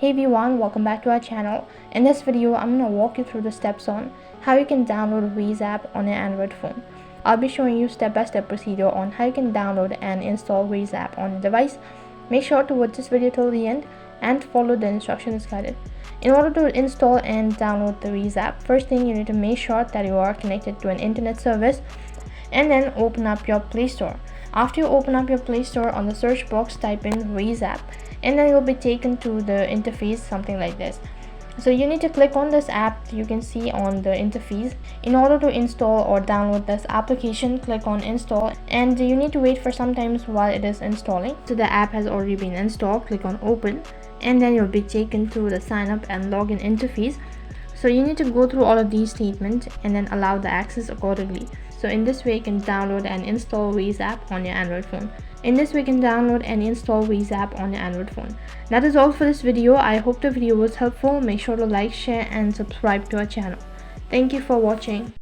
Hey everyone, welcome back to our channel. In this video, I'm going to walk you through the steps on how you can download Waze app on your Android phone. I'll be showing you step-by-step procedure on how you can download and install Waze app on your device. Make sure to watch this video till the end and follow the instructions guided. In order to install and download the Waze app, first thing you need to make sure that you are connected to an internet service and then open up your Play Store. After you open up your Play Store, on the search box type in Waze app and then you'll be taken to the interface something like this. So you need to click on this app you can see on the interface. In order to install or download this application, click on install and you need to wait for some time while it is installing. So the app has already been installed, click on open and then you'll be taken to the sign up and login interface. So you need to go through all of these statements and then allow the access accordingly. So in this way you can download and install Waze app on your Android phone. That is all for this video. I hope the video was helpful. Make sure to like, share and subscribe to our channel. Thank you for watching.